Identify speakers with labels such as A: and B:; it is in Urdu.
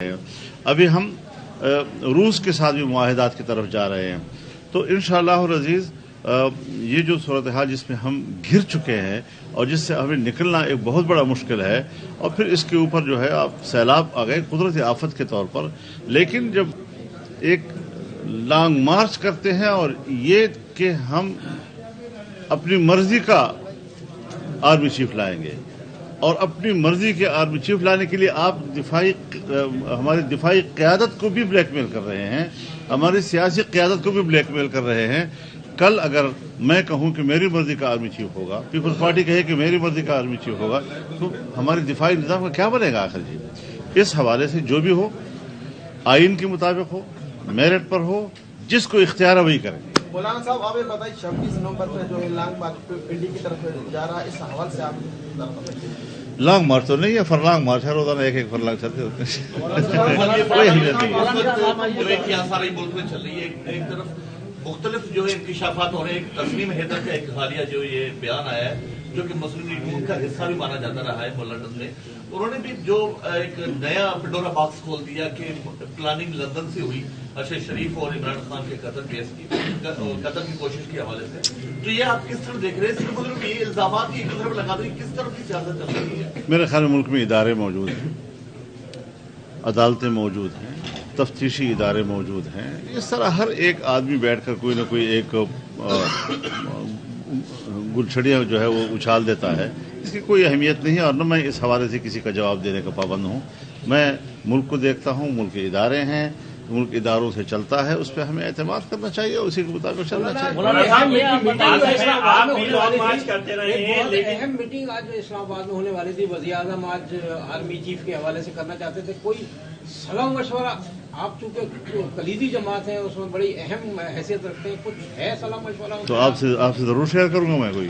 A: ابھی ہم روس کے ساتھ بھی معاہدات کی طرف جا رہے ہیں، تو انشاءاللہ العزیز یہ جو صورتحال جس میں ہم گر چکے ہیں اور جس سے ہمیں نکلنا ایک بہت بڑا مشکل ہے، اور پھر اس کے اوپر جو ہے آپ سیلاب آ گئے قدرتی آفت کے طور پر، لیکن جب ایک لانگ مارچ کرتے ہیں اور یہ کہ ہم اپنی مرضی کا آرمی چیف لائیں گے، اور اپنی مرضی کے آرمی چیف لانے کے لیے آپ ہماری دفاعی قیادت کو بھی بلیک میل کر رہے ہیں، ہماری سیاسی قیادت کو بھی بلیک میل کر رہے ہیں۔ کل اگر میں کہوں کہ میری مرضی کا آرمی چیف ہوگا، پیپلز پارٹی کہے کہ میری مرضی کا آرمی چیف ہوگا، تو ہماری دفاعی نظام کا کیا بنے گا آخر جی؟ اس حوالے سے جو بھی ہو آئین کے مطابق ہو، میرٹ پر ہو، جس کو اختیار ہے وہی کریں۔
B: مولانا صاحب آپ یہ بتائیں 26 نومبر پہ جو لانگ مارچ پنڈی کی طرف جا رہا ہے، اس حوالے سے آپ
A: لانگ مارچ تو نہیں ہے، فرلانگ مارچ ہے، روزانہ ایک فرلانگ چلتے ہوتے ہیں، کوئی اہمیت نہیں ہے۔
C: جو ایک یہاں سارے ملک میں چل رہی ہے، ایک طرف مختلف جو ہے انکشافات ہو رہے ہیں۔ ایک تسلیم حیدر کا ایک حالیہ جو یہ بیان آیا ہے، جو کہ مسلم لیگ نون کا حصہ بھی مانا جاتا رہا ہے لندن میں، انہوں نے بھی جو ایک نیا پنڈورا باکس کھول دیا کہ پلاننگ لندن سے ہوئی ارشد شریف اور عمران خان کے قتل کی کوشش کے حوالے سے، تو یہ آپ کس طرح دیکھ رہے ہیں؟ اس کے مطلب یہ الزامات کی ایک طرف لگا دیں، کس طرح کی سیاست چل رہی ہے؟
A: میرے خیال میں ملک میں ادارے موجود ہیں، عدالتیں موجود ہیں، تفتیشی ادارے موجود ہیں، اس طرح ہر ایک آدمی بیٹھ کر کوئی نہ کوئی ایک گلچھڑیاں جو ہے وہ اچھال دیتا ہے، اس کی کوئی اہمیت نہیں ہے، اور نہ میں اس حوالے سے کسی کا جواب دینے کا پابند ہوں۔ میں ملک کو دیکھتا ہوں، ملک کے ادارے ہیں، ملک اداروں سے چلتا ہے، اس پہ ہمیں اعتماد کرنا چاہیے، اسی کے مطابق چلنا چاہیے۔
D: اہم میٹنگ آج اسلام آباد میں ہونے والی تھی، وزیر اعظم آج آرمی چیف کے حوالے سے کرنا چاہتے تھے، کوئی صلاح مشورہ؟ آپ چونکہ کلیدی جماعت ہیں، اس میں بڑی اہم حیثیت رکھتے ہیں، کچھ ہے صلاح مشورہ؟
A: تو آپ سے ضرور شیئر کروں گا میں کوئی